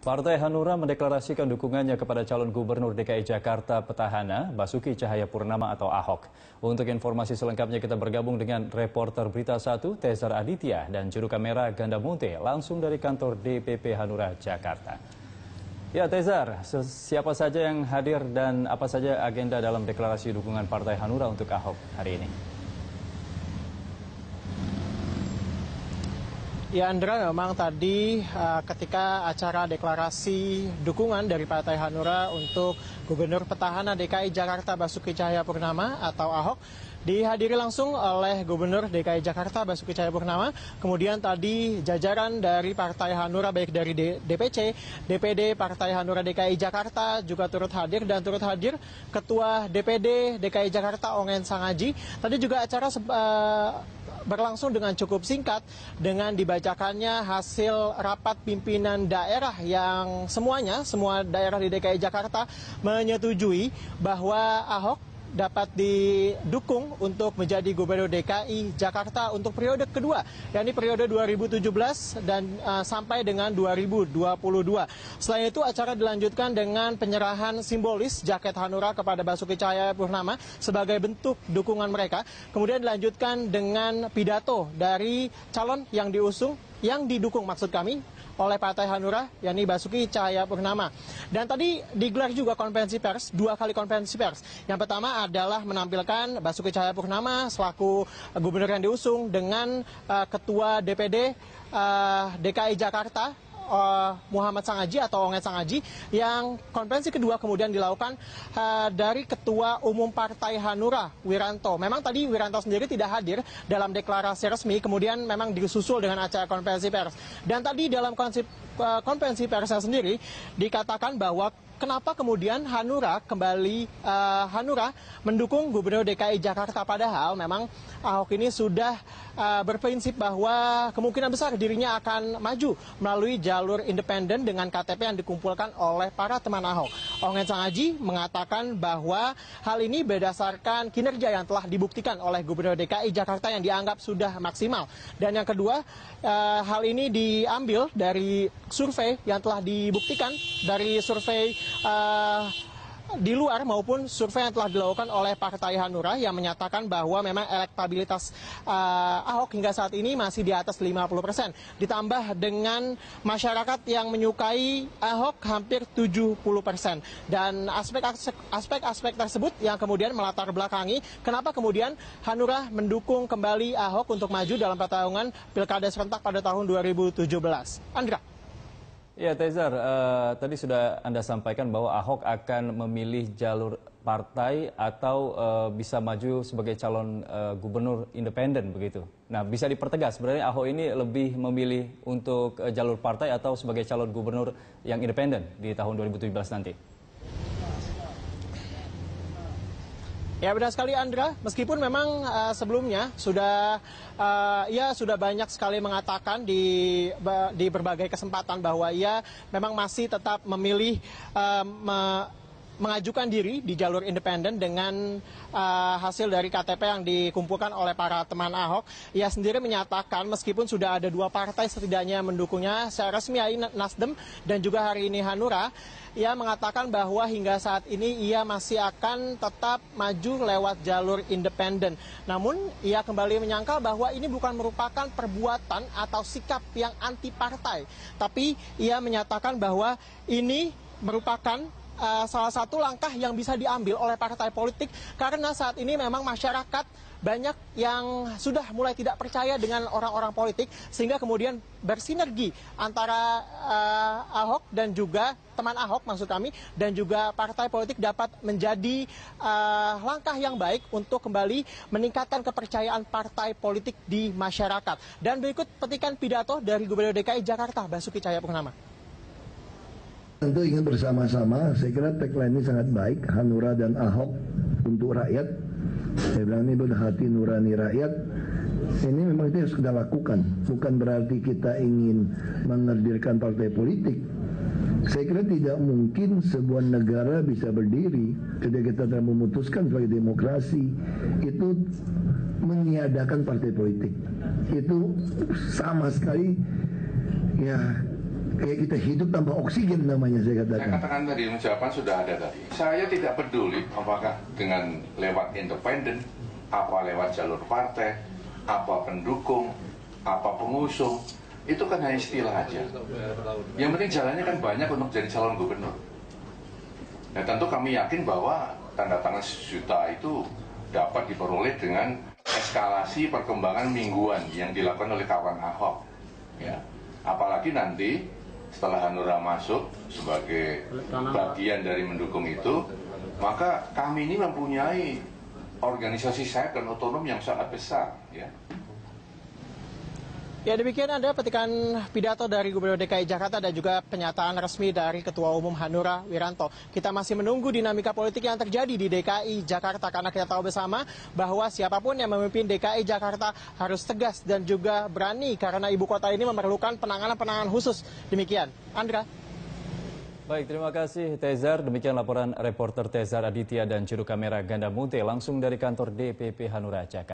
Partai Hanura mendeklarasikan dukungannya kepada calon gubernur DKI Jakarta petahana Basuki Cahayapurnama atau Ahok. Untuk informasi selengkapnya kita bergabung dengan reporter Berita 1 Tezar Aditya dan juru kamera Ganda Munte langsung dari kantor DPP Hanura Jakarta. Ya Tezar, siapa saja yang hadir dan apa saja agenda dalam deklarasi dukungan Partai Hanura untuk Ahok hari ini? Ya Andra, memang tadi ketika acara deklarasi dukungan dari Partai Hanura untuk Gubernur Petahana DKI Jakarta Basuki Cahayapurnama atau Ahok dihadiri langsung oleh Gubernur DKI Jakarta Basuki Cahayapurnama. Kemudian tadi jajaran dari Partai Hanura baik dari DPC, DPD Partai Hanura DKI Jakarta juga turut hadir dan turut hadir Ketua DPD DKI Jakarta Ongen Sangaji. Tadi juga acara berlangsung dengan cukup singkat dengan dibacakannya hasil rapat pimpinan daerah yang semua daerah di DKI Jakarta menyetujui bahwa Ahok dapat didukung untuk menjadi Gubernur DKI Jakarta untuk periode kedua, yakni periode 2017 dan sampai dengan 2022. Selain itu acara dilanjutkan dengan penyerahan simbolis jaket Hanura kepada Basuki Cahayapurnama sebagai bentuk dukungan mereka. Kemudian dilanjutkan dengan pidato dari calon yang didukung maksud kami oleh Partai Hanura, yakni Basuki Cahayapurnama. Dan tadi digelar juga konferensi pers, 2 kali konferensi pers. Yang pertama adalah menampilkan Basuki Cahayapurnama selaku gubernur yang diusung dengan Ketua DPD DKI Jakarta, Muhammad Sangaji atau Ongen Sangaji, yang konferensi kedua kemudian dilakukan dari Ketua Umum Partai Hanura, Wiranto. Memang tadi Wiranto sendiri tidak hadir dalam deklarasi resmi, kemudian memang disusul dengan acara konferensi pers. Dan tadi dalam konferensi persnya sendiri dikatakan bahwa kenapa kemudian Hanura mendukung Gubernur DKI Jakarta, padahal memang Ahok ini sudah berprinsip bahwa kemungkinan besar dirinya akan maju melalui jalur independen dengan KTP yang dikumpulkan oleh para teman Ahok. Ongen Sangaji mengatakan bahwa hal ini berdasarkan kinerja yang telah dibuktikan oleh Gubernur DKI Jakarta yang dianggap sudah maksimal. Dan yang kedua, hal ini diambil dari survei yang telah dibuktikan, dari survei di luar maupun survei yang telah dilakukan oleh Partai Hanura yang menyatakan bahwa memang elektabilitas Ahok hingga saat ini masih di atas 50%. Ditambah dengan masyarakat yang menyukai Ahok hampir 70%. Dan aspek-aspek tersebut yang kemudian melatar belakangi kenapa kemudian Hanura mendukung kembali Ahok untuk maju dalam pertarungan Pilkada serentak pada tahun 2017. Andra. Ya Tezar, tadi sudah Anda sampaikan bahwa Ahok akan memilih jalur partai atau bisa maju sebagai calon gubernur independen begitu. Nah, bisa dipertegas sebenarnya Ahok ini lebih memilih untuk jalur partai atau sebagai calon gubernur yang independen di tahun 2017 nanti? Ya benar sekali Andra, meskipun memang sebelumnya sudah banyak sekali mengatakan di berbagai kesempatan bahwa ia memang masih tetap memilih mengajukan diri di jalur independen dengan hasil dari KTP yang dikumpulkan oleh para teman Ahok. Ia sendiri menyatakan meskipun sudah ada 2 partai setidaknya mendukungnya secara resmi, Nasdem dan juga hari ini Hanura, ia mengatakan bahwa hingga saat ini ia masih akan tetap maju lewat jalur independen. Namun ia kembali menyangkal bahwa ini bukan merupakan perbuatan atau sikap yang anti partai, tapi ia menyatakan bahwa ini merupakan salah satu langkah yang bisa diambil oleh partai politik karena saat ini memang masyarakat banyak yang sudah mulai tidak percaya dengan orang-orang politik sehingga kemudian bersinergi antara Ahok dan juga teman Ahok maksud kami dan juga partai politik dapat menjadi langkah yang baik untuk kembali meningkatkan kepercayaan partai politik di masyarakat. Dan berikut petikan pidato dari Gubernur DKI Jakarta Basuki Cahayapurnama. Tentu ingin bersama-sama, saya kira tagline ini sangat baik, Hanura dan Ahok untuk rakyat. Saya bilang ini hati nurani rakyat. Ini memang itu harus kita lakukan. Bukan berarti kita ingin menghadirkan partai politik. Saya kira tidak mungkin sebuah negara bisa berdiri ketika kita telah memutuskan sebagai demokrasi itu meniadakan partai politik. Itu sama sekali ya Kayak kita hidup tanpa oksigen namanya saya katakan. Saya katakan tadi, jawaban sudah ada tadi. Saya tidak peduli apakah dengan lewat independen, apa lewat jalur partai, apa pendukung, apa pengusung. Itu kan hanya istilah aja. Yang penting jalannya kan banyak untuk jadi calon gubernur. Nah tentu kami yakin bahwa tanda tangan 1 juta itu dapat diperoleh dengan eskalasi perkembangan mingguan yang dilakukan oleh kawan Ahok. Ya. Apalagi nanti setelah Hanura masuk sebagai bagian dari mendukung itu, maka kami ini mempunyai organisasi sayap dan otonom yang sangat besar. Ya, demikian Anda petikan pidato dari Gubernur DKI Jakarta dan juga pernyataan resmi dari Ketua Umum Hanura Wiranto. Kita masih menunggu dinamika politik yang terjadi di DKI Jakarta karena kita tahu bersama bahwa siapapun yang memimpin DKI Jakarta harus tegas dan juga berani karena ibu kota ini memerlukan penanganan khusus. Demikian, Andra. Baik, terima kasih Tezar. Demikian laporan reporter Tezar Aditya dan juru kamera Ganda Mute langsung dari kantor DPP Hanura Jakarta.